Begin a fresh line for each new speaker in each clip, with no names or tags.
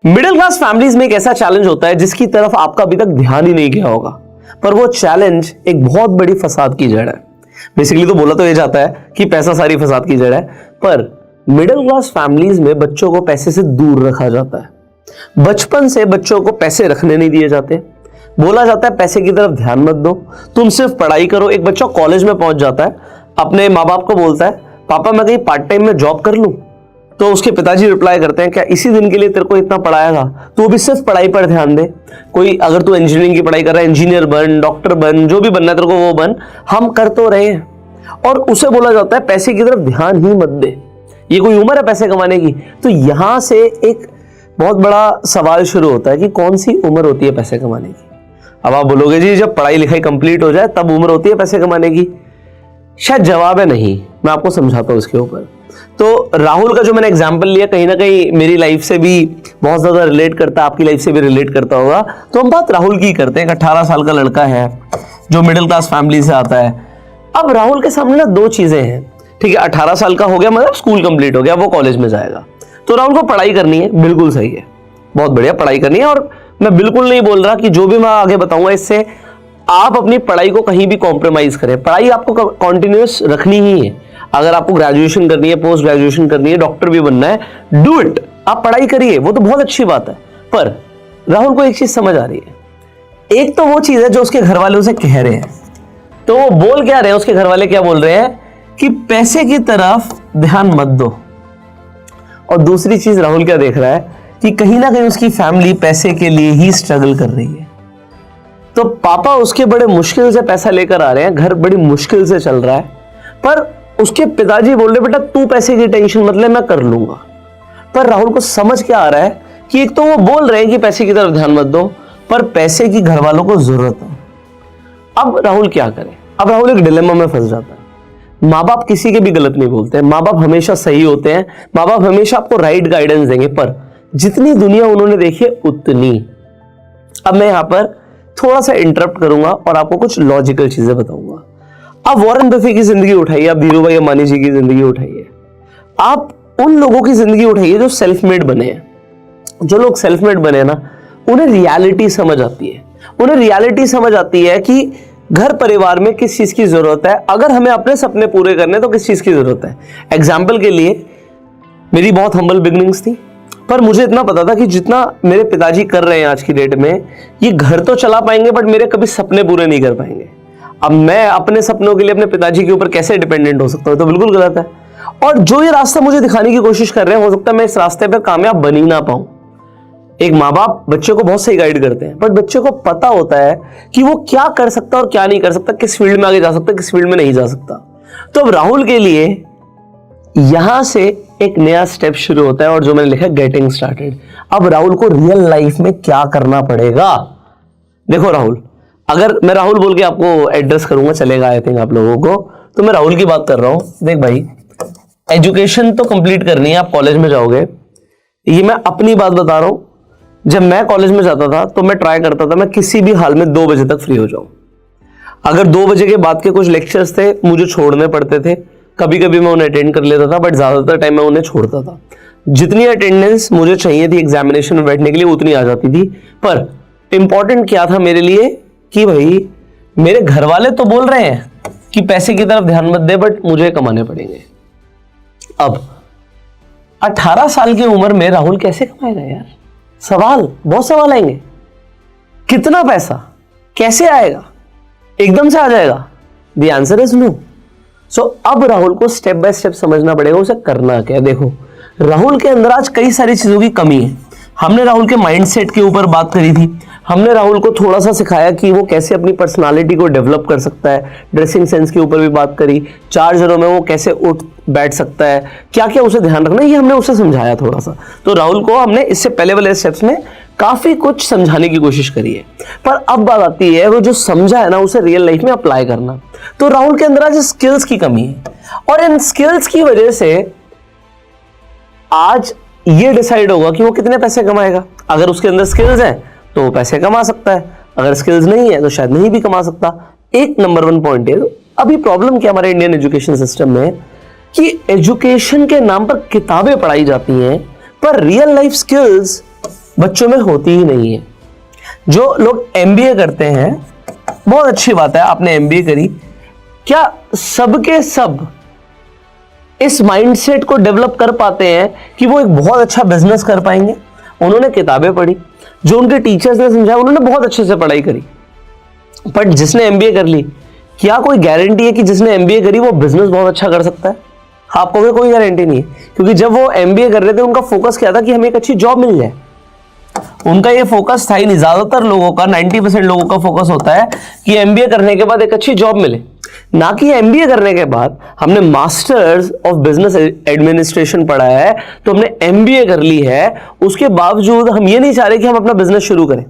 Middle class families में एक ऐसा चैलेंज होता है जिसकी तरफ आपका अभी तक ध्यान ही नहीं गया होगा, पर वो चैलेंज एक बहुत बड़ी फसाद की जड़ है। बेसिकली तो बोला तो ये जाता है कि पैसा सारी फसाद की जड़ है, पर मिडिल क्लास फैमिलीज में बच्चों को पैसे से दूर रखा जाता है। बचपन से बच्चों को पैसे रखने नहीं दिए जाते। बोला जाता है पैसे की तरफ ध्यान मत दो, तुम सिर्फ पढ़ाई करो। एक बच्चा कॉलेज में पहुंच जाता है, अपने माँ बाप को बोलता है पापा मैं कहीं पार्ट टाइम में जॉब कर लूं, तो उसके पिताजी रिप्लाई करते हैं क्या इसी दिन के लिए तेरे को इतना पढ़ाया था, तू भी सिर्फ पढ़ाई पर ध्यान दे। कोई अगर तू इंजीनियरिंग की पढ़ाई कर रहा है, इंजीनियर बन, डॉक्टर बन, जो भी बनना है तेरे को वो बन, हम कर तो रहे हैं। और उसे बोला जाता है पैसे की तरफ ध्यान ही मत दे, ये कोई उम्र है पैसे कमाने की। तो यहां से एक बहुत बड़ा सवाल शुरू होता है कि कौन सी उम्र होती है पैसे कमाने की। अब आप बोलोगे जी जब पढ़ाई लिखाई कंप्लीट हो जाए तब उम्र होती है पैसे कमाने की। शायद जवाब है नहीं, मैं आपको समझाता हूं इसके ऊपर। तो राहुल का जो मैंने एग्जांपल लिया कहीं ना कहीं मेरी लाइफ से भी बहुत ज्यादा रिलेट करता है, आपकी लाइफ से भी रिलेट करता होगा। तो हम बात राहुल की करते हैं। 18 साल का लड़का है जो मिडिल क्लास फैमिली से आता है। अब राहुल के सामने ना दो चीजें हैं, ठीक है। 18 साल का हो गया, मतलब स्कूल कंप्लीट हो गया, वो कॉलेज में जाएगा। तो राहुल को पढ़ाई करनी है, बिल्कुल सही है, बहुत बढ़िया पढ़ाई करनी है। और मैं बिल्कुल नहीं बोल रहा कि जो भी मैं आगे बताऊंगा इससे आप अपनी पढ़ाई को कहीं भी कॉम्प्रोमाइज करें। पढ़ाई आपको कॉन्टिन्यूअस रखनी ही है। अगर आपको ग्रेजुएशन करनी है, पोस्ट ग्रेजुएशन करनी है, डॉक्टर भी बनना है, डू इट, आप पढ़ाई करिए, वो तो बहुत अच्छी बात है। पर राहुल को एक चीज समझ आ रही है। एक तो वो चीज है जो उसके घर वाले उसे कह रहे हैं, तो वो बोल क्या रहे हैं, उसके घर वाले क्या बोल रहे हैं कि पैसे की तरफ ध्यान मत दो। और दूसरी चीज राहुल क्या देख रहा है कि कहीं ना कहीं उसकी फैमिली पैसे के लिए ही स्ट्रगल कर रही है। तो पापा उसके बड़े मुश्किल से पैसा लेकर आ रहे हैं, घर बड़ी मुश्किल से चल रहा है, पर उसके पिताजी बोल रहे बेटा तू पैसे की टेंशन मत ले, मैं कर लूंगा। पर राहुल को समझ क्या आ रहा है कि एक तो वो बोल रहे हैं कि पैसे की तरफ ध्यान मत दो, पर पैसे की घर वालों को जरूरत है। अब राहुल क्या करे? अब राहुल एक डिलेमा में फंस जाता है। माँ बाप किसी के भी गलत नहीं बोलते हैं, माँ बाप हमेशा सही होते हैं, माँ बाप हमेशा आपको राइट गाइडेंस देंगे, पर जितनी दुनिया उन्होंने देखी है उतनी। अब मैं यहां पर थोड़ा सा इंटरप्ट करूंगा और आपको कुछ लॉजिकल चीजें बताऊंगा। आप वॉरेन बफे की जिंदगी उठाइए, आप धीरू भाई अंबानी जी की जिंदगी उठाइए, आप उन लोगों की जिंदगी उठाइए जो सेल्फ मेड बने हैं। जो लोग सेल्फ मेड बने हैं ना, उन्हें रियलिटी समझ आती है। उन्हें रियलिटी समझ आती है कि घर परिवार में किस चीज की जरूरत है, अगर हमें अपने सपने पूरे करने तो किस चीज की जरूरत है। एग्जाम्पल के लिए मेरी बहुत हम्बल बिगनिंग्स थी, पर मुझे इतना पता था कि जितना मेरे पिताजी कर रहे हैं आज की डेट में, ये घर तो चला पाएंगे बट मेरे कभी सपने पूरे नहीं कर पाएंगे। अब मैं अपने सपनों के लिए अपने पिताजी के ऊपर कैसे डिपेंडेंट हो सकता हूं? तो बिल्कुल गलत है। और जो ये रास्ता मुझे दिखाने की कोशिश कर रहे हैं, हो सकता है मैं इस रास्ते पर कामयाब बन ही ना पाऊं। एक माँ बाप बच्चे को बहुत सही गाइड करते हैं, बट बच्चे को पता होता है कि वो क्या कर सकता है और क्या नहीं कर सकता, किस फील्ड में आगे जा सकता है, किस फील्ड में नहीं जा सकता। तो अब राहुल के लिए यहां से एक नया स्टेप शुरू होता है, और जो मैंने लिखा गेटिंग स्टार्टेड। अब राहुल को रियल लाइफ में क्या करना पड़ेगा? देखो राहुल, अगर मैं राहुल बोल के आपको एड्रेस करूंगा चलेगा आई थिंक आप लोगों को, तो मैं राहुल की बात कर रहा हूं। देख भाई, एजुकेशन तो कंप्लीट करनी है, आप कॉलेज में जाओगे। ये मैं अपनी बात बता रहा हूं। जब मैं कॉलेज में जाता था तो मैं ट्राई करता था मैं किसी भी हाल में 2 बजे तक फ्री हो जाऊं। अगर 2 बजे के बाद के कुछ लेक्चर्स थे मुझे छोड़ने पड़ते थे, कभी कभी मैं उन्हें अटेंड कर लेता था, बट ज्यादातर टाइम मैं उन्हें छोड़ता था। जितनी अटेंडेंस मुझे चाहिए थी एग्जामिनेशन में बैठने के लिए उतनी आ जाती थी। पर इंपॉर्टेंट क्या था मेरे लिए कि भाई मेरे घर वाले तो बोल रहे हैं कि पैसे की तरफ ध्यान मत दे, बट मुझे कमाने पड़ेंगे। अब 18 साल की उम्र में राहुल कैसे कमाएगा यार? बहुत सवाल आएंगे। कितना पैसा कैसे आएगा? एकदम से आ जाएगा? The answer is no. So अब राहुल को स्टेप बाय स्टेप समझना पड़ेगा उसे करना क्या। देखो, राहुल के अंदर आज कई सारी चीजों की कमी है। हमने राहुल के माइंडसेट के ऊपर बात करी थी, हमने राहुल को थोड़ा सा सिखाया कि वो कैसे अपनी पर्सनालिटी को डेवलप कर सकता है, ड्रेसिंग सेंस के ऊपर भी बात करी, 4 जगहों में वो कैसे उठ बैठ सकता है, क्या क्या उसे ध्यान रखना है, ये हमने उसे समझाया थोड़ा सा। तो राहुल को हमने इससे पहले वाले स्टेप्स में काफी कुछ समझाने की कोशिश करी है। पर अब बात आती है वो जो समझा है ना उसे रियल लाइफ में अप्लाई करना। तो राहुल के अंदर आज स्किल्स की कमी है, और इन स्किल्स की वजह से आज ये डिसाइड होगा कि वो कितने पैसे कमाएगा। अगर उसके अंदर स्किल्स हैं तो वो पैसे कमा सकता है, अगर स्किल्स नहीं है तो शायद नहीं भी कमा सकता। एक नंबर 1 पॉइंट है। अभी प्रॉब्लम क्या हमारे इंडियन एजुकेशन सिस्टम में कि एजुकेशन के नाम पर किताबें पढ़ाई जाती हैं, पर रियल लाइफ स्किल्स बच्चों में होती ही नहीं है। जो लोग एमबीए करते हैं, बहुत अच्छी बात है आपने एमबीए करी, क्या सबके सब इस माइंडसेट को डेवलप कर पाते हैं कि वो एक बहुत अच्छा बिजनेस कर पाएंगे? उन्होंने किताबें पढ़ी, जो उनके टीचर्स ने समझाया, उन्होंने बहुत अच्छे से पढ़ाई करी, बट जिसने एमबीए कर ली, क्या कोई गारंटी है कि जिसने एमबीए करी वो बिजनेस बहुत अच्छा कर सकता है? आपको कोई गारंटी नहीं है, क्योंकि जब वो एमबीए कर रहे थे उनका फोकस क्या था कि हमें एक अच्छी जॉब मिल जाए। उनका ये फोकस था ही नहीं। ज्यादातर लोगों का 90% लोगों का फोकस होता है कि एमबीए करने के बाद एक अच्छी जॉब मिले, ना कि एमबीए करने के बाद हमने मास्टर्स ऑफ बिजनेस एडमिनिस्ट्रेशन पढ़ा है तो हमने एमबीए कर ली है, उसके बावजूद हम ये नहीं चाह रहे कि हम अपना बिजनेस शुरू करें।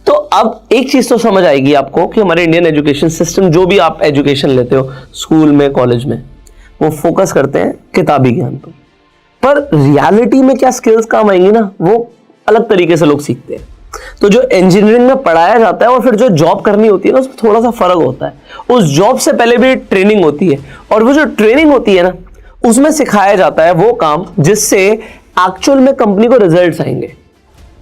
तो अब एक चीज तो समझ आएगी आपको कि हमारे इंडियन एजुकेशन सिस्टम, जो भी आप एजुकेशन लेते हो स्कूल में, कॉलेज में, वो फोकस करते हैं किताबी ज्ञान पर रियलिटी में क्या स्किल्स काम आएंगी ना, वो अलग तरीके से लोग सीखते हैं। तो जो इंजीनियरिंग में पढ़ाया जाता है और फिर जो जॉब करनी होती है ना, उसमें थोड़ा सा फर्क होता है। उस जॉब से पहले भी ट्रेनिंग होती है, और वो जो ट्रेनिंग होती है ना, उसमें सिखाया जाता है वो काम जिससे एक्चुअल में कंपनी को रिजल्ट्स आएंगे।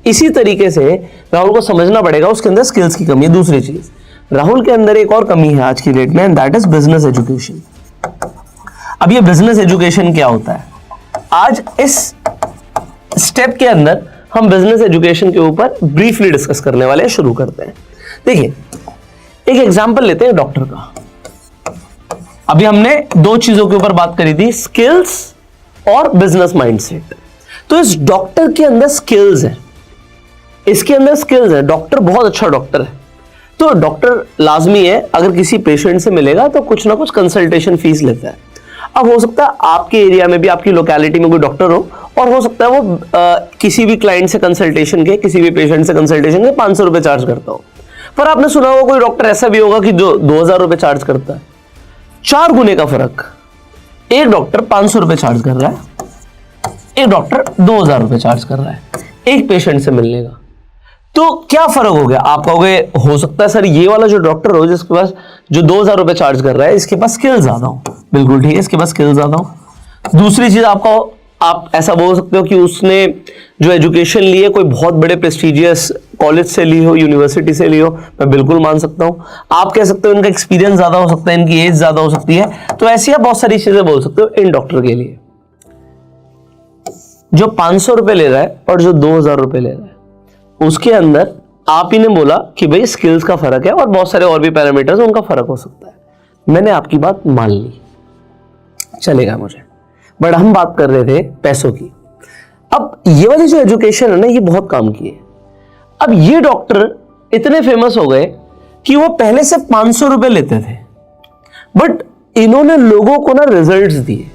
इसी तरीके से राहुल को समझना पड़ेगा उसके अंदर स्किल्स की कमी है। दूसरी चीज, राहुल के अंदर एक और कमी है आज की डेट में, and that is business education. अब ये बिजनेस एजुकेशन क्या होता है, आज इस स्टेप के अंदर हम बिजनेस एजुकेशन के ऊपर ब्रीफली डिस्कस करने वाले हैं। शुरू करते हैं। देखिए, एक एग्जांपल लेते हैं डॉक्टर का। अभी हमने दो चीजों के ऊपर बात करी थी, स्किल्स और बिजनेस माइंडसेट। तो इस डॉक्टर के अंदर स्किल्स है, इसके अंदर स्किल्स है, डॉक्टर बहुत अच्छा डॉक्टर है। तो डॉक्टर लाजमी है, अगर किसी पेशेंट से मिलेगा तो कुछ ना कुछ कंसल्टेशन फीस लेता है। अब हो सकता है आपके एरिया में भी, आपकी लोकेलिटी में कोई डॉक्टर हो, और हो सकता है वो किसी भी क्लाइंट से कंसल्टेशन के, किसी भी पेशेंट से कंसल्टेशन के 500 रुपए चार्ज करता हो। पर आपने सुना होगा कोई डॉक्टर ऐसा भी होगा कि जो 2000 रुपए चार्ज करता है। 4 गुने का फर्क। एक डॉक्टर 500 रुपए चार्ज कर रहा है, एक डॉक्टर 2000 रुपए चार्ज कर रहा है एक पेशेंट से मिलने का। तो क्या फर्क हो गया? आप कहोगे हो सकता है सर ये वाला जो डॉक्टर हो, जिसके पास जो 2000 रुपए चार्ज कर रहा है, इसके पास स्किल ज्यादा हो। बिल्कुल ठीक है, इसके पास स्किल ज्यादा हो। दूसरी चीज, आप ऐसा बोल सकते हो कि उसने जो एजुकेशन ली है कोई बहुत बड़े प्रेस्टिजियस कॉलेज से ली हो, यूनिवर्सिटी से ली हो, मैं बिल्कुल मान सकता हूं। आप कह सकते हो इनका एक्सपीरियंस ज्यादा हो सकता है, इनकी एज ज्यादा हो सकती है। तो ऐसी आप बहुत सारी चीजें बोल सकते हो इन डॉक्टर के लिए। जो 500 रुपए ले रहा है और जो 2000 रुपए ले रहा है, उसके अंदर आप ही ने बोला कि भाई स्किल्स का फर्क है और बहुत सारे और भी पैरामीटर्स, उनका फर्क हो सकता है। मैंने आपकी बात मान ली, चलेगा मुझे, बट हम बात कर रहे थे पैसों की। अब ये वाली जो एजुकेशन है ना, ये बहुत काम की है। अब ये डॉक्टर इतने फेमस हो गए कि वो पहले से 500 रुपए लेते थे, बट इन्होंने लोगों को ना रिजल्ट्स दिए।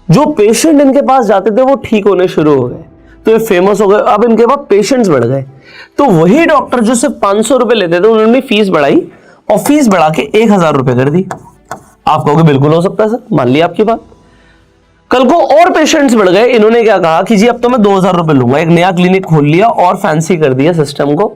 जो पेशेंट इनके पास जाते थे वो ठीक होने शुरू हो गए, तो ये फेमस हो गए। अब इनके पास पेशेंट्स बढ़ गए। तो वही डॉक्टर जो सिर्फ 500 रुपए लेते थे, उन्होंने फीस बढ़ाई और फीस बढ़ा के 1000 रुपए कर दी। आप कहोगे बिल्कुल हो सकता है सर, मान लिया आपकी बात। कल को और पेशेंट्स बढ़ गए, इन्होंने क्या कहा कि जी अब तो मैं 2000 रुपए लूंगा। एक नया क्लिनिक खोल लिया और फैंसी कर दिया सिस्टम को,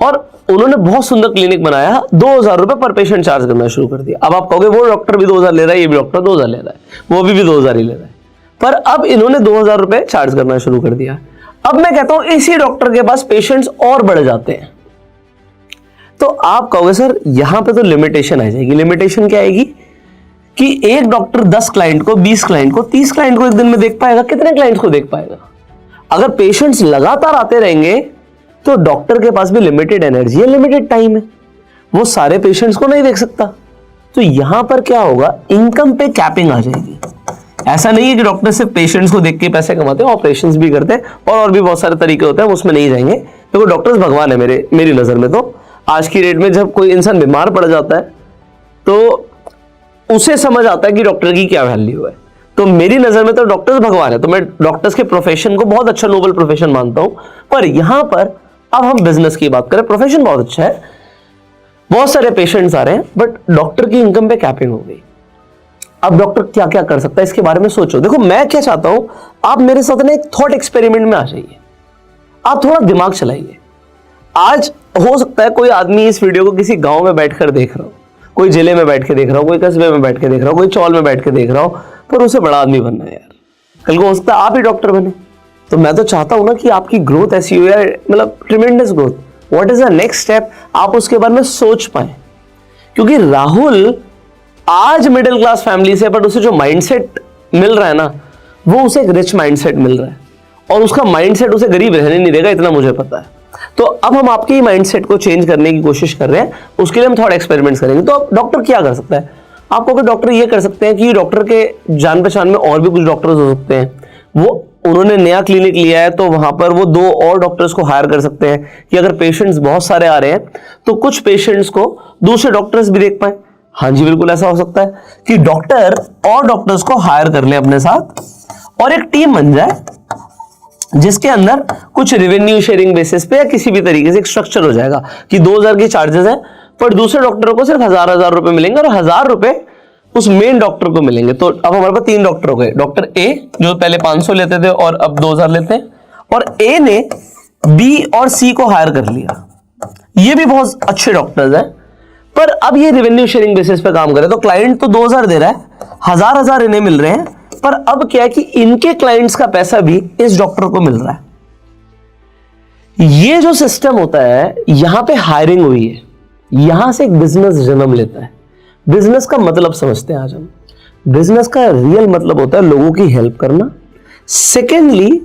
और उन्होंने बहुत सुंदर क्लिनिक बनाया, 2000 रुपए पर पेशेंट चार्ज करना शुरू कर दिया। अब आप कहोगे वो डॉक्टर भी 2000 ले रहा है, ये भी डॉक्टर 2000 ले रहा है, वो भी 2000 ही ले रहा है, पर अब इन्होंने 2000 रुपए चार्ज करना शुरू कर दिया। अब मैं कहता हूं इसी डॉक्टर के पास पेशेंट्स और बढ़ जाते हैं। तो आप कहोगे सर यहां पे तो लिमिटेशन आ जाएगी। लिमिटेशन क्या आएगी कि एक डॉक्टर 10 क्लाइंट को, 20 क्लाइंट को, 30 क्लाइंट को एक दिन में देख पाएगा? कितने क्लाइंट्स को देख पाएगा? अगर पेशेंट्स लगातार आते रहेंगे तो डॉक्टर के पास भी लिमिटेड एनर्जी है, लिमिटेड टाइम है, वो सारे पेशेंट्स को नहीं देख सकता। तो यहां पर क्या होगा, इनकम पे कैपिंग आ जाएगी। ऐसा नहीं है कि डॉक्टर सिर्फ पेशेंट्स को देख के पैसे कमाते हैं, ऑपरेशंस भी करते हैं और भी बहुत सारे तरीके होते हैं, उसमें नहीं जाएंगे। देखो डॉक्टर्स भगवान है मेरी नजर में। तो आज की डेट में जब कोई इंसान बीमार पड़ जाता है तो उसे समझ आता है कि डॉक्टर की क्या वैल्यू है। तो मेरी नजर में तो डॉक्टर्स भगवान है। तो मैं डॉक्टर्स के प्रोफेशन को बहुत अच्छा नोबल प्रोफेशन मानता हूं। पर यहां पर अब हम बिजनेस की बात करें, प्रोफेशन बहुत अच्छा है, बहुत सारे पेशेंट्स आ रहे हैं, बट डॉक्टर की इनकम पे कैपिंग हो गई। अब डॉक्टर क्या क्या कर सकता है इसके बारे में सोचो। देखो मैं क्या चाहता हूं, आप मेरे साथ ना एक थॉट एक्सपेरिमेंट में आ जाइए, आप थोड़ा दिमाग चलाइए। आज हो सकता है कोई आदमी इस वीडियो को किसी गांव में बैठकर देख रहा हो, कोई जिले में बैठ के देख रहा हो, कोई कस्बे में बैठ के देख रहा हो, कोई चौल में बैठ के देख रहा हो, पर उसे बड़ा आदमी बनना है यार। कल को हो सकता है आप ही डॉक्टर बने। तो मैं तो चाहता हूं ना कि आपकी ग्रोथ ऐसी हो यार, मतलब tremendous growth. What is the next step, आप उसके बारे में सोच पाए। क्योंकि राहुल आज मिडिल क्लास फैमिली से, बट उसे जो माइंडसेट मिल रहा है ना, वो उसे एक रिच माइंडसेट मिल रहा है, और उसका माइंडसेट उसे गरीब रहने नहीं देगा, इतना मुझे पता है। तो अब हम आपके ही माइंडसेट को चेंज करने की कोशिश कर रहे हैं, उसके लिए हम थोड़ा एक्सपेरिमेंट्स करेंगे। तो अब डॉक्टर क्या कर सकता है? आपको अगर डॉक्टर ये कर सकते हैं कि डॉक्टर के जान पहचान में और भी कुछ डॉक्टर्स हो सकते हैं, वो उन्होंने नया क्लिनिक लिया है तो वहां पर वो 2 और डॉक्टर्स को हायर कर सकते हैं कि अगर पेशेंट्स बहुत सारे आ रहे हैं तो कुछ पेशेंट्स को दूसरे डॉक्टर्स भी देख पाए। हाँ जी, बिल्कुल ऐसा हो सकता है कि डॉक्टर और डॉक्टर्स को हायर कर ले अपने साथ, और एक टीम बन जाए जिसके अंदर कुछ रेवेन्यू शेयरिंग बेसिस पे या किसी भी तरीके से एक स्ट्रक्चर हो जाएगा कि 2000 की चार्जेस हैं, पर दूसरे डॉक्टरों को सिर्फ 1000 रुपए मिलेंगे, और 1000 रुपए उस मेन डॉक्टर को मिलेंगे। तो अब हमारे पास 3 डॉक्टर हो गए। डॉक्टर ए जो पहले 500 लेते थे और अब 2000 लेते हैं, और ए ने बी और सी को हायर कर लिया। ये भी बहुत अच्छे डॉक्टर्स हैं, पर अब ये रेवेन्यू शेयरिंग बेसिस पे काम करे। तो क्लाइंट तो 2000 दे रहा है, 1000 इन्हें मिल रहे हैं, पर अब क्या है कि इनके क्लाइंट्स का पैसा भी इस डॉक्टर को मिल रहा है। ये जो सिस्टम होता है, यहां पे हायरिंग हुई है, यहां से एक बिजनेस जन्म लेता है। बिजनेस का मतलब समझते हैं आज हम। बिजनेस का रियल मतलब होता है लोगों की हेल्प करना। सेकेंडली,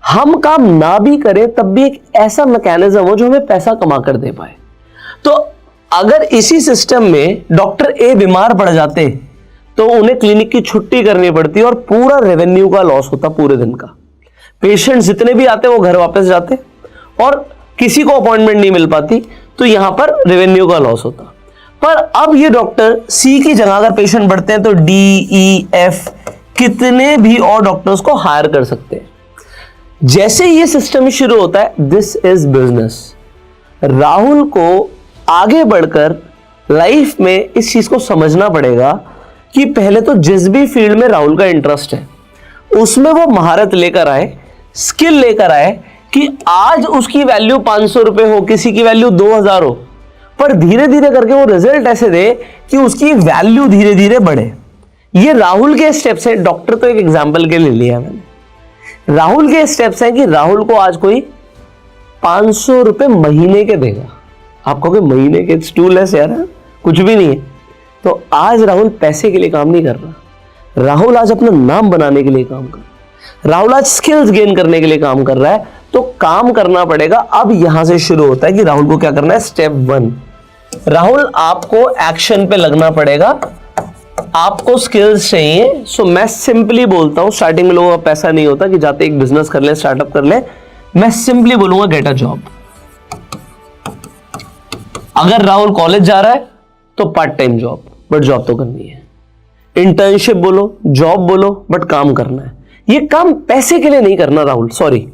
हम काम ना भी करें तब भी एक ऐसा मैकेनिज्म हो जो हमें पैसा कमा कर दे पाए। तो अगर इसी सिस्टम में डॉक्टर ए बीमार पड़ जाते तो उन्हें क्लिनिक की छुट्टी करनी पड़ती और पूरा रेवेन्यू का लॉस होता पूरे दिन का। पेशेंट जितने भी आते वो घर वापस जाते और किसी को अपॉइंटमेंट नहीं मिल पाती, तो यहां पर रेवेन्यू का लॉस होता। पर अब ये डॉक्टर सी की जगह अगर पेशेंट बढ़ते हैं तो डी, ई, एफ कितने भी और डॉक्टर्स को हायर कर सकते हैं। जैसे ये सिस्टम शुरू होता है, दिस इज बिजनेस। राहुल को आगे बढ़कर लाइफ में इस चीज को समझना पड़ेगा कि पहले तो जिस भी फील्ड में राहुल का इंटरेस्ट है उसमें वो महारत लेकर आए, स्किल लेकर आए, कि आज उसकी वैल्यू 500 रुपए हो, किसी की वैल्यू 2000 हो, पर धीरे धीरे करके वो रिजल्ट ऐसे दे कि उसकी वैल्यू धीरे धीरे बढ़े। ये राहुल के स्टेप्स हैं। डॉक्टर तो एक एग्जाम्पल के लिए लिया मैंने। राहुल के स्टेप्स हैं कि राहुल को आज कोई 500 रुपए महीने के देगा। आप कहोगे महीने के, टू लेस यार, कुछ भी नहीं है। तो आज राहुल पैसे के लिए काम नहीं कर रहा, राहुल आज अपना नाम बनाने के लिए काम कर रहा है, राहुल आज स्किल्स गेन करने के लिए काम कर रहा है। तो काम करना पड़ेगा। अब यहां से शुरू होता है कि राहुल को क्या करना है। स्टेप 1, राहुल आपको एक्शन पे लगना पड़ेगा, आपको स्किल्स चाहिए। सो मैं सिंपली बोलता हूं, स्टार्टिंग में लोगों का पैसा नहीं होता कि जाते एक बिजनेस कर ले, स्टार्टअप कर ले। मैं सिंपली बोलूंगा गेट अ जॉब। अगर राहुल कॉलेज जा रहा है तो part time job, but job तो करनी है। इंटर्नशिप बोलो, जॉब बोलो, बट काम करना है। ये काम पैसे के लिए नहीं करना राहुल, सॉरी,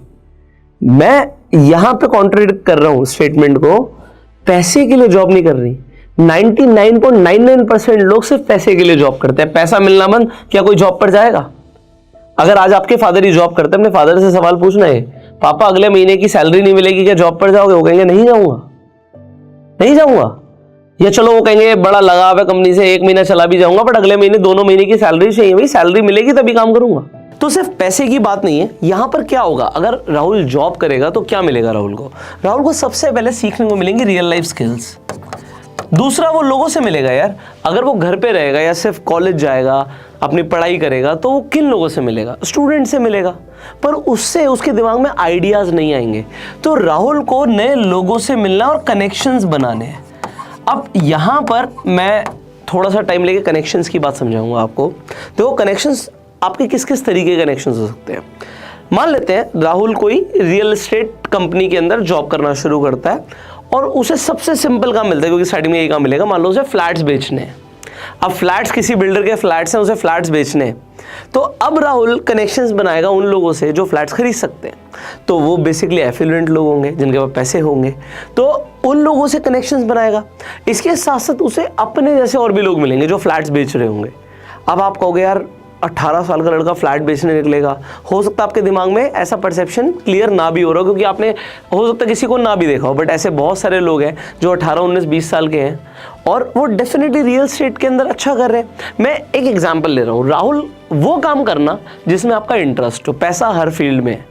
मैं यहां पे कॉन्ट्रडिक्ट कर रहा हूं स्टेटमेंट को। पैसे के लिए जॉब नहीं कर रही। 99.99% लोग सिर्फ पैसे के लिए जॉब करते हैं। पैसा मिलना बंद, क्या कोई जॉब पर जाएगा? अगर आज आपके फादर ही जॉब करते हैं, अपने फादर से सवाल पूछना है, पापा अगले महीने की सैलरी नहीं मिलेगी, क्या जॉब पर जाओगे? वो कहेंगे नहीं जाऊंगा, नहीं जाऊंगा। या चलो वो कहेंगे बड़ा लगाव है कंपनी से, 1 महीना चला भी जाऊंगा, बट अगले महीने दोनों महीने की सैलरी चाहिए। भाई सैलरी मिलेगी तभी काम करूंगा। तो सिर्फ पैसे की बात नहीं है। यहां पर क्या होगा, अगर राहुल जॉब करेगा तो क्या मिलेगा राहुल को? राहुल को सबसे पहले सीखने को मिलेंगे रियल लाइफ स्किल्स। दूसरा, वो लोगों से मिलेगा यार। अगर वो घर पे रहेगा या सिर्फ कॉलेज जाएगा, अपनी पढ़ाई करेगा, तो वो किन लोगों से मिलेगा? स्टूडेंट से मिलेगा। पर उससे उसके दिमाग में आइडियाज नहीं आएंगे। तो राहुल को नए लोगों से मिलना और कनेक्शंस बनाने हैं। अब यहां पर मैं थोड़ा सा टाइम लेके कनेक्शंस की बात समझाऊंगा आपको। तो कनेक्शंस आपके किस किस तरीके के कनेक्शंस हो सकते हैं। मान लेते हैं राहुल कोई रियल एस्टेट कंपनी के अंदर जॉब करना शुरू करता है और उसे सबसे सिंपल काम मिलता है, क्योंकि स्टार्टिंग में यही काम मिलेगा। मान लो उसे फ्लैट्स बेचने हैं। अब फ्लैट्स किसी बिल्डर के फ्लैट्स हैं, उसे फ्लैट्स बेचने हैं। तो अब राहुल कनेक्शंस बनाएगा उन लोगों से जो फ्लैट्स खरीद सकते हैं। तो वो बेसिकली एफिलिएंट लोग होंगे जिनके पास पैसे होंगे, तो उन लोगों से कनेक्शंस बनाएगा। इसके साथ साथ उसे अपने जैसे और भी लोग मिलेंगे जो फ्लैट्स बेच रहे होंगे। अब आप कहोगे यार 18 साल का लड़का फ्लैट बेचने निकलेगा। हो सकता है आपके दिमाग में ऐसा परसेप्शन क्लियर ना भी हो रहा हो, क्योंकि आपने हो सकता है किसी को ना भी देखा हो, बट ऐसे बहुत सारे लोग हैं जो 18, 19, 20 साल के हैं और वो डेफिनेटली रियल एस्टेट के अंदर अच्छा कर रहे हैं। मैं एक एग्जांपल ले रहा हूँ। राहुल वो काम करना जिसमें आपका इंटरेस्ट हो। पैसा हर फील्ड में है,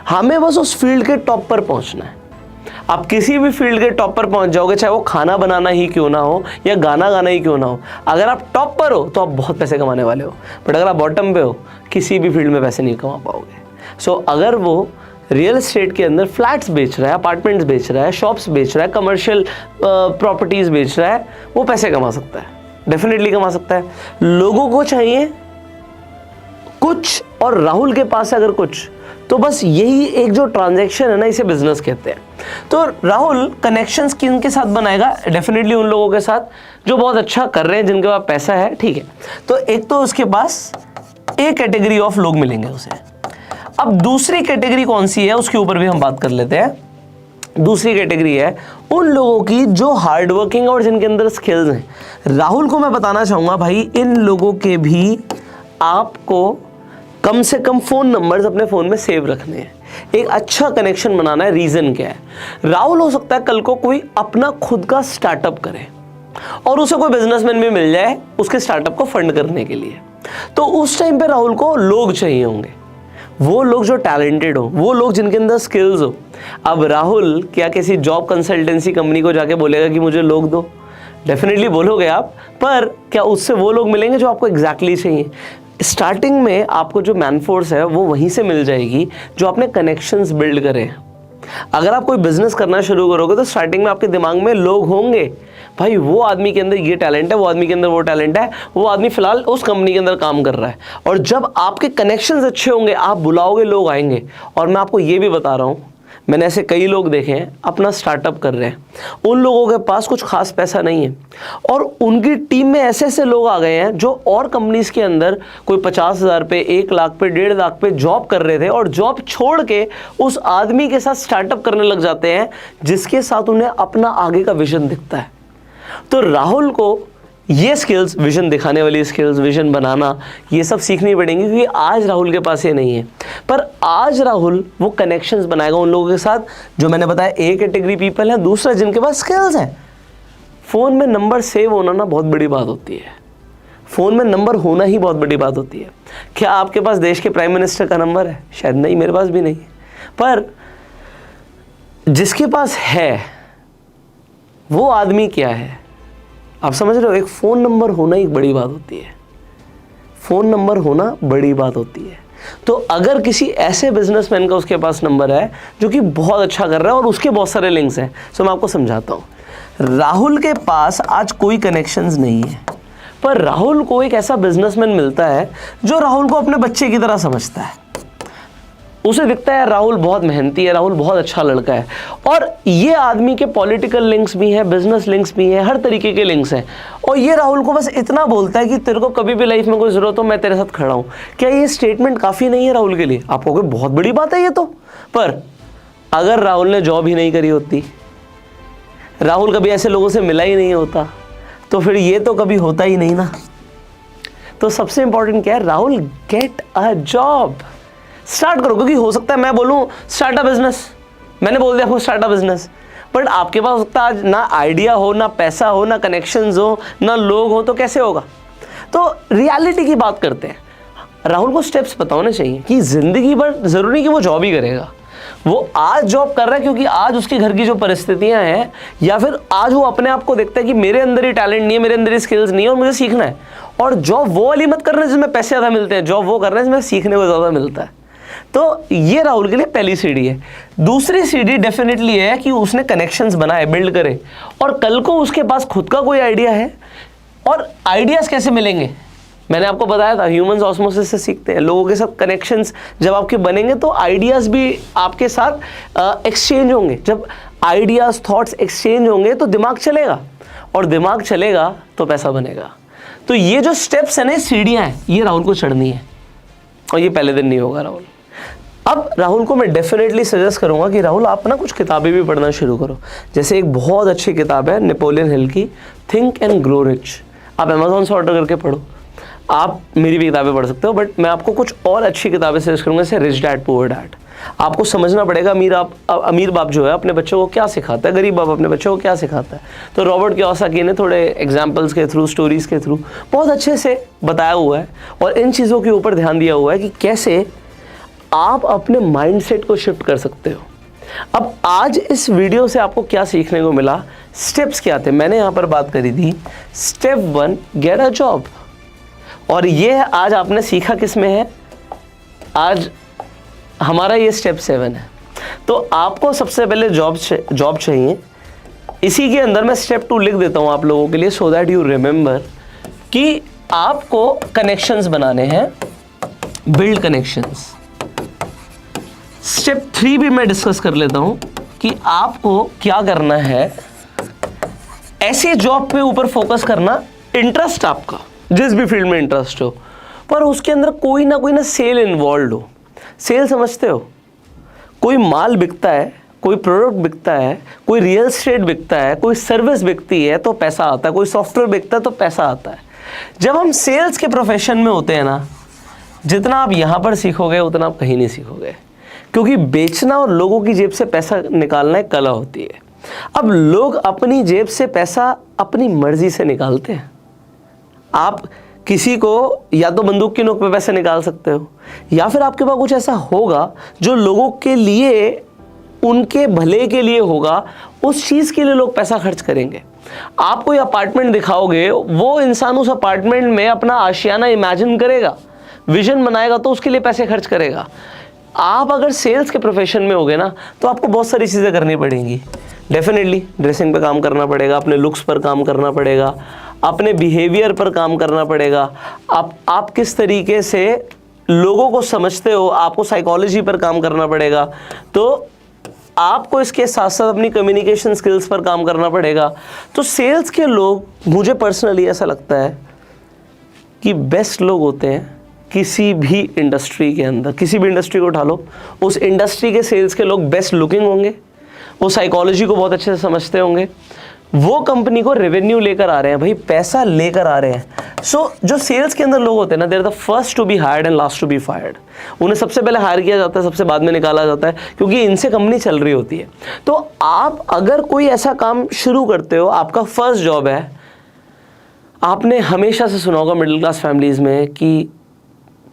हमें बस उस फील्ड के टॉप पर पहुंचना है। आप किसी भी फील्ड के टॉप पर पहुंच जाओगे, चाहे वो खाना बनाना ही क्यों ना हो या गाना गाना ही क्यों ना हो, अगर आप टॉप पर हो तो आप बहुत पैसे कमाने वाले हो। बट अगर आप बॉटम पे हो, किसी भी फील्ड में पैसे नहीं कमा पाओगे। सो अगर वो रियल एस्टेट के अंदर फ्लैट्स बेच रहा है, अपार्टमेंट्स बेच रहा है, शॉप्स बेच रहा है, कमर्शियल प्रॉपर्टीज बेच रहा है, वो पैसे कमा सकता है, डेफिनेटली कमा सकता है। लोगों को चाहिए कुछ और राहुल के पास अगर कुछ, तो बस यही एक जो ट्रांजैक्शन है ना, इसे बिजनेस कहते हैं। तो राहुल कनेक्शंस किनके साथ बनाएगा? डेफिनेटली उन लोगों के साथ जो बहुत अच्छा कर रहे हैं, जिनके पास पैसा है, ठीक है। तो एक तो उसके पास एक कैटेगरी ऑफ लोग मिलेंगे उसे। अब दूसरी कैटेगरी कौन सी है, उसके ऊपर भी हम बात कर लेते हैं। दूसरी कैटेगरी है उन लोगों की जो हार्ड वर्किंग और जिनके अंदर स्किल्स हैं। राहुल को मैं बताना चाहूंगा भाई, इन लोगों के भी आपको कम से कम फ़ोन नंबर्स अपने फ़ोन में सेव रखने हैं, एक अच्छा कनेक्शन बनाना है। रीज़न क्या है? राहुल हो सकता है कल को कोई अपना खुद का स्टार्टअप करे और उसे कोई बिजनेसमैन भी मिल जाए उसके स्टार्टअप को फंड करने के लिए। तो उस टाइम पे राहुल को लोग चाहिए होंगे, वो लोग जो टैलेंटेड हो, वो लोग जिनके अंदर स्किल्स हो। अब राहुल क्या किसी जॉब कंसल्टेंसी कंपनी को जाके बोलेगा कि मुझे लोग दो? डेफिनेटली बोलोगे आप, पर क्या उससे वो लोग मिलेंगे जो आपको एग्जैक्टली चाहिए? स्टार्टिंग में आपको जो मैनफोर्स है वो वहीं से मिल जाएगी जो आपने कनेक्शंस बिल्ड करे हैं। अगर आप कोई बिजनेस करना शुरू करोगे तो स्टार्टिंग में आपके दिमाग में लोग होंगे, भाई वो आदमी के अंदर ये टैलेंट है, वो आदमी के अंदर वो टैलेंट है, वो आदमी फिलहाल उस कंपनी के अंदर काम कर रहा है। और जब आपके कनेक्शंस अच्छे होंगे, आप बुलाओगे, लोग आएंगे। और मैं आपको ये भी बता रहा हूँ, मैंने ऐसे कई लोग देखे हैं अपना स्टार्टअप कर रहे हैं, उन लोगों के पास कुछ खास पैसा नहीं है और उनकी टीम में ऐसे ऐसे लोग आ गए हैं जो और कंपनीज के अंदर कोई 50,000 पे, 1 लाख पे, 1.5 लाख पे जॉब कर रहे थे और जॉब छोड़ के उस आदमी के साथ स्टार्टअप करने लग जाते हैं जिसके साथ उन्हें अपना आगे का विजन दिखता है। तो राहुल को ये स्किल्स, विजन दिखाने वाली स्किल्स, विजन बनाना, ये सब सीखनी पड़ेंगी क्योंकि आज राहुल के पास ये नहीं है। पर आज राहुल वो कनेक्शंस बनाएगा उन लोगों के साथ जो मैंने बताया, एक कैटेगरी पीपल है, दूसरा जिनके पास स्किल्स है। फ़ोन में नंबर सेव होना ना बहुत बड़ी बात होती है, फ़ोन में नंबर होना ही बहुत बड़ी बात होती है। क्या आपके पास देश के प्राइम मिनिस्टर का नंबर है? शायद नहीं, मेरे पास भी नहीं है। पर जिसके पास है वो आदमी क्या है, आप समझ रहे हो? एक फ़ोन नंबर होना एक बड़ी बात होती है, फ़ोन नंबर होना बड़ी बात होती है। तो अगर किसी ऐसे बिजनेसमैन का उसके पास नंबर है जो कि बहुत अच्छा कर रहा है और उसके बहुत सारे लिंक्स हैं, तो मैं आपको समझाता हूँ। राहुल के पास आज कोई कनेक्शंस नहीं है, पर राहुल को एक ऐसा बिजनेसमैन मिलता है जो राहुल को अपने बच्चे की तरह समझता है। उसे दिखता है राहुल बहुत मेहनती है, राहुल बहुत अच्छा लड़का है। और ये आदमी के पॉलिटिकल लिंक्स भी हैं, बिजनेस लिंक्स भी हैं, हर तरीके के लिंक्स हैं। और ये राहुल को बस इतना बोलता है कि तेरे को कभी भी लाइफ में कोई ज़रूरत हो मैं तेरे साथ खड़ा हूँ। क्या ये स्टेटमेंट काफ़ी नहीं है राहुल के लिए? आप कहोगे बहुत बड़ी बात है ये तो। पर अगर राहुल ने जॉब ही नहीं करी होती, राहुल कभी ऐसे लोगों से मिला ही नहीं होता, तो फिर ये तो कभी होता ही नहीं ना। तो सबसे इंपॉर्टेंट क्या है? Rahul, get a job, start करो। क्योंकि हो सकता है मैं बोलूं स्टार्टअप बिजनेस, मैंने बोल दिया आपको स्टार्टअप बिजनेस, बट आपके पास हो सकता है आज ना आइडिया हो, ना पैसा हो, ना कनेक्शंस हो, ना लोग हो, तो कैसे होगा? तो रियलिटी की बात करते हैं। राहुल को स्टेप्स पता होने चाहिए कि जिंदगी भर जरूरी नहीं कि वो जॉब ही करेगा। वो आज जॉब कर रहा है क्योंकि आज उसके घर की जो परिस्थितियां हैं, या फिर आज वो अपने आप को देखता है कि मेरे अंदर ही टैलेंट नहीं है, मेरे अंदर ही स्किल्स नहीं है और मुझे सीखना है। और जॉब वो वाली मत करना जिसमें पैसे ज़्यादा मिलते हैं, जॉब वो करना है जिसमें सीखने को ज़्यादा मिलता है। तो ये राहुल के लिए पहली सीढ़ी है। दूसरी सीढ़ी डेफिनेटली है कि उसने कनेक्शंस बनाए, बिल्ड करे, और कल को उसके पास खुद का कोई आइडिया है। और आइडियाज़ कैसे मिलेंगे? मैंने आपको बताया था ह्यूमंस ऑस्मोसिस से सीखते हैं। लोगों के साथ कनेक्शंस जब आपके बनेंगे तो आइडियाज़ भी आपके साथ एक्सचेंज होंगे। जब आइडियाज़, थॉट्स एक्सचेंज होंगे तो दिमाग चलेगा, और दिमाग चलेगा तो पैसा बनेगा। तो ये जो स्टेप्स हैं ना, सीढ़ियाँ हैं, ये राहुल को चढ़नी है, और ये पहले दिन नहीं होगा राहुल। अब राहुल को मैं डेफिनेटली सजेस्ट करूंगा कि राहुल आप ना कुछ किताबें भी पढ़ना शुरू करो। जैसे एक बहुत अच्छी किताब है नेपोलियन हिल की, थिंक एंड ग्रो रिच। आप अमेजोन से ऑर्डर करके पढ़ो, आप मेरी भी किताबें पढ़ सकते हो, बट मैं आपको कुछ और अच्छी किताबें सजेस्ट करूँगा, जैसे रिच डैड पुअर डैड। आपको समझना पड़ेगा अमीर बाप जो है अपने बच्चों को क्या सिखाता है, गरीब बाप अपने बच्चों को क्या सिखाता है। तो रॉबर्ट कियोसाकी ने थोड़े एग्जाम्पल्स के थ्रू, स्टोरीज़ के थ्रू बहुत अच्छे से बताया हुआ है, और इन चीज़ों के ऊपर ध्यान दिया हुआ है कि कैसे आप अपने माइंडसेट को शिफ्ट कर सकते हो। अब आज इस वीडियो से आपको क्या सीखने को मिला, स्टेप्स क्या थे, मैंने यहाँ पर बात करी थी स्टेप 1 गेट अ जॉब, और ये आज आपने सीखा किस में है, आज हमारा ये स्टेप 7 है। तो आपको सबसे पहले जॉब चाहिए। इसी के अंदर मैं स्टेप 2 लिख देता हूँ आप लोगों के लिए, सो दैट यू रिमेंबर कि आपको कनेक्शंस बनाने हैं, बिल्ड कनेक्शंस। स्टेप 3 भी मैं डिस्कस कर लेता हूं कि आपको क्या करना है, ऐसी जॉब पे ऊपर फोकस करना, इंटरेस्ट आपका जिस भी फील्ड में इंटरेस्ट हो, पर उसके अंदर कोई ना सेल इन्वॉल्व हो। सेल समझते हो, कोई माल बिकता है, कोई प्रोडक्ट बिकता है, कोई रियल एस्टेट बिकता है, कोई सर्विस बिकती है तो पैसा आता है, कोई सॉफ्टवेयर बिकता है तो पैसा आता है। जब हम सेल्स के प्रोफेशन में होते हैं ना, जितना आप यहाँ पर सीखोगे उतना आप कहीं नहीं सीखोगे, क्योंकि बेचना और लोगों की जेब से पैसा निकालना एक कला होती है। अब लोग अपनी जेब से पैसा अपनी मर्जी से निकालते हैं। आप किसी को या तो बंदूक की नोक पे पैसे निकाल सकते हो, या फिर आपके पास कुछ ऐसा होगा जो लोगों के लिए, उनके भले के लिए होगा, उस चीज़ के लिए लोग पैसा खर्च करेंगे। आप कोई अपार्टमेंट दिखाओगे, वो इंसान उस अपार्टमेंट में अपना आशियाना इमेजिन करेगा, विजन बनाएगा, तो उसके लिए पैसे खर्च करेगा। आप अगर सेल्स के प्रोफेशन में होगे ना, तो आपको बहुत सारी चीज़ें करनी पड़ेंगी। डेफिनेटली ड्रेसिंग पे काम करना पड़ेगा, अपने लुक्स पर काम करना पड़ेगा, अपने बिहेवियर पर काम करना पड़ेगा, आप किस तरीके से लोगों को समझते हो, आपको साइकोलॉजी पर काम करना पड़ेगा। तो आपको इसके साथ साथ अपनी कम्युनिकेशन स्किल्स पर काम करना पड़ेगा। तो सेल्स के लोग, मुझे पर्सनली ऐसा लगता है कि बेस्ट लोग होते हैं किसी भी इंडस्ट्री के अंदर। किसी भी इंडस्ट्री को उठा लो, उस इंडस्ट्री के सेल्स के लोग बेस्ट लुकिंग होंगे, वो साइकोलॉजी को बहुत अच्छे से समझते होंगे, वो कंपनी को रेवेन्यू लेकर आ रहे हैं, भाई पैसा लेकर आ रहे हैं। सो जो सेल्स के अंदर लोग होते हैं ना, they are the first to be hired and last to be fired. उन्हें सबसे पहले हायर किया जाता है, सबसे बाद में निकाला जाता है, क्योंकि इनसे कंपनी चल रही होती है। तो आप अगर कोई ऐसा काम शुरू करते हो, आपका फर्स्ट जॉब है, आपने हमेशा से सुना होगा मिडिल क्लास फैमिलीज में कि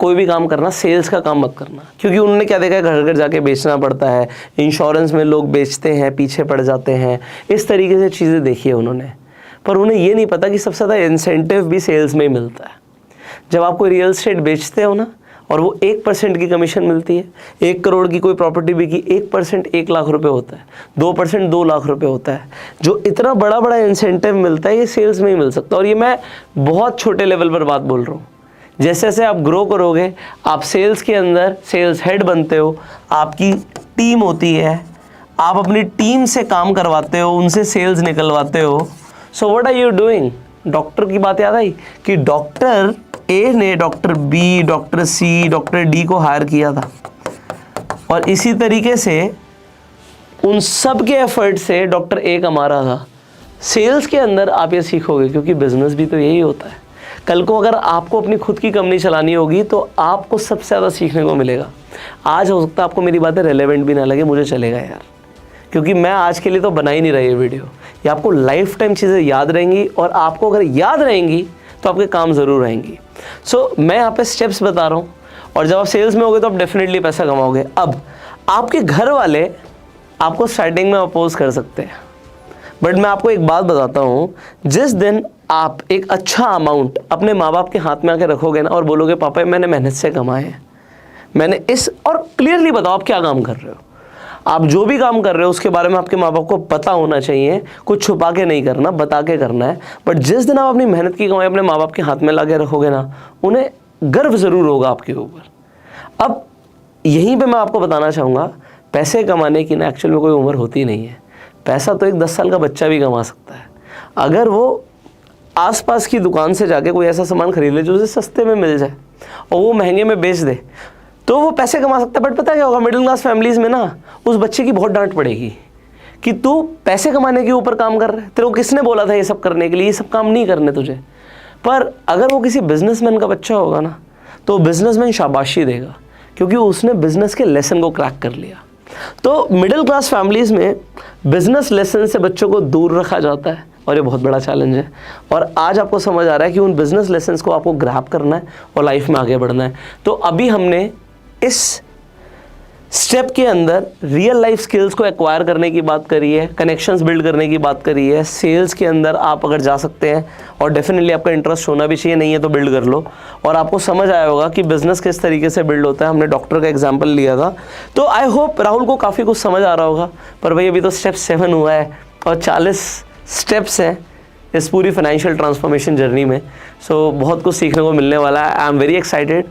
कोई भी काम करना, सेल्स का काम मत करना, क्योंकि उन्होंने क्या देखा है, घर घर जाके बेचना पड़ता है, इंश्योरेंस में लोग बेचते हैं, पीछे पड़ जाते हैं, इस तरीके से चीज़ें देखी है उन्होंने। पर उन्हें ये नहीं पता कि सबसे ज़्यादा इंसेंटिव भी सेल्स में ही मिलता है। जब आप कोई रियल एस्टेट बेचते हो ना, और वो 1% की कमीशन मिलती है, 1 करोड़ की कोई प्रॉपर्टी बिकी, 1% 1 लाख रुपए होता है, 2% 2 लाख रुपए होता है। जो इतना बड़ा बड़ा इंसेंटिव मिलता है, ये सेल्स में ही मिल सकता है। और ये मैं बहुत छोटे लेवल पर बात बोल रहा हूँ। जैसे जैसे आप ग्रो करोगे, आप सेल्स के अंदर सेल्स हेड बनते हो, आपकी टीम होती है, आप अपनी टीम से काम करवाते हो, उनसे सेल्स निकलवाते हो। So what are you doing? Doctor की बात याद आई कि डॉक्टर ए ने doctor B, doctor C, doctor D को हायर किया था, और इसी तरीके से उन सब के एफर्ट से डॉक्टर ए कमा रहा था। सेल्स के अंदर आप ये सीखोगे, क्योंकि बिजनेस भी तो यही होता है। कल को अगर आपको अपनी खुद की कंपनी चलानी होगी, तो आपको सबसे ज़्यादा सीखने को मिलेगा। आज हो सकता है आपको मेरी बातें रेलेवेंट भी ना लगे, मुझे चलेगा यार, क्योंकि मैं आज के लिए तो बना ही नहीं रहा ये वीडियो। ये आपको लाइफ टाइम चीज़ें याद रहेंगी, और आपको अगर याद रहेंगी तो आपके काम ज़रूर आएंगी। सो मैं यहाँ पे स्टेप्स बता रहा हूँ, और जब आप सेल्स में होगे तो आप डेफिनेटली पैसा कमाओगे। अब आपके घर वाले आपको स्टार्टिंग में अपोज कर सकते हैं, बट मैं आपको एक बात बताता हूँ, जिस दिन आप एक अच्छा अमाउंट अपने माँ बाप के हाथ में आके रखोगे ना, और बोलोगे पापा मैंने मेहनत से कमाए हैं, मैंने इस, और क्लियरली बताओ आप क्या काम कर रहे हो, आप जो भी काम कर रहे हो उसके बारे में आपके माँ बाप को पता होना चाहिए। कुछ छुपा के नहीं करना, बता के करना है। बट जिस दिन आप अपनी मेहनत की कमाई अपने माँ बाप के हाथ में ला के रखोगे ना, उन्हें गर्व ज़रूर होगा आपके ऊपर। अब यहीं पे मैं आपको बताना चाहूँगा, पैसे कमाने की ना एक्चुअल में कोई उम्र होती नहीं है। पैसा तो एक 10 साल का बच्चा भी कमा सकता है, अगर वो आसपास की दुकान से जाके कोई ऐसा सामान खरीद ले जो उसे सस्ते में मिल जाए और वो महंगे में बेच दे, तो वो पैसे कमा सकता है। बट पता क्या होगा, मिडिल क्लास फैमिलीज़ में ना उस बच्चे की बहुत डांट पड़ेगी कि तू पैसे कमाने के ऊपर काम कर रहा है, तेरे को किसने बोला था ये सब करने के लिए, ये सब काम नहीं करने तुझे। पर अगर वो किसी बिजनेसमैन का बच्चा होगा ना, तो बिजनेसमैन शाबाशी देगा, क्योंकि उसने बिजनेस के लेसन को क्रैक कर लिया। तो मिडिल क्लास फैमिलीज़ में बिजनेस लेसन से बच्चों को दूर रखा जाता है, और ये बहुत बड़ा चैलेंज है। और आज आपको समझ आ रहा है कि उन बिजनेस लेसन्स को आपको ग्रैब करना है और लाइफ में आगे बढ़ना है। तो अभी हमने इस स्टेप के अंदर रियल लाइफ स्किल्स को एक्वायर करने की बात करी है, कनेक्शंस बिल्ड करने की बात करी है। सेल्स के अंदर आप अगर जा सकते हैं और डेफिनेटली आपका इंटरेस्ट होना भी चाहिए, नहीं है तो बिल्ड कर लो। और आपको समझ आया होगा कि बिजनेस किस तरीके से बिल्ड होता है। हमने डॉक्टर का एग्जाम्पल लिया था, तो आई होप राहुल को काफ़ी कुछ समझ आ रहा होगा। पर भाई अभी तो स्टेप 7 हुआ है और 40 स्टेप्स हैं इस पूरी फाइनेंशियल ट्रांसफॉर्मेशन जर्नी में। सो बहुत कुछ सीखने को मिलने वाला है। आई एम वेरी एक्साइटेड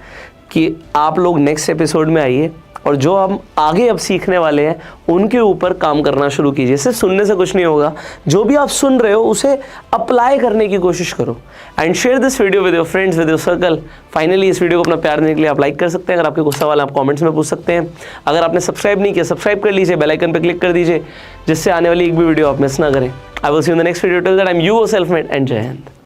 कि आप लोग नेक्स्ट एपिसोड में आइए और जो हम आगे अब सीखने वाले हैं उनके ऊपर काम करना शुरू कीजिए। सिर्फ सुनने से कुछ नहीं होगा, जो भी आप सुन रहे हो उसे अप्लाई करने की कोशिश करो। And share this video with your friends, with your circle. Finally इस वीडियो को अपना प्यार देने के लिए आप लाइक कर सकते हैं। अगर आपके कुछ सवाल आप कमेंट्स में पूछ सकते हैं। अगर आपने सब्सक्राइब नहीं किया, सब्सक्राइब कर लीजिए, बेल आइकन पर क्लिक कर दीजिए, जिससे आने वाली एक भी वीडियो आप मिस ना करें। I will see you in the next video. Till that I am your self made and जय हिंद।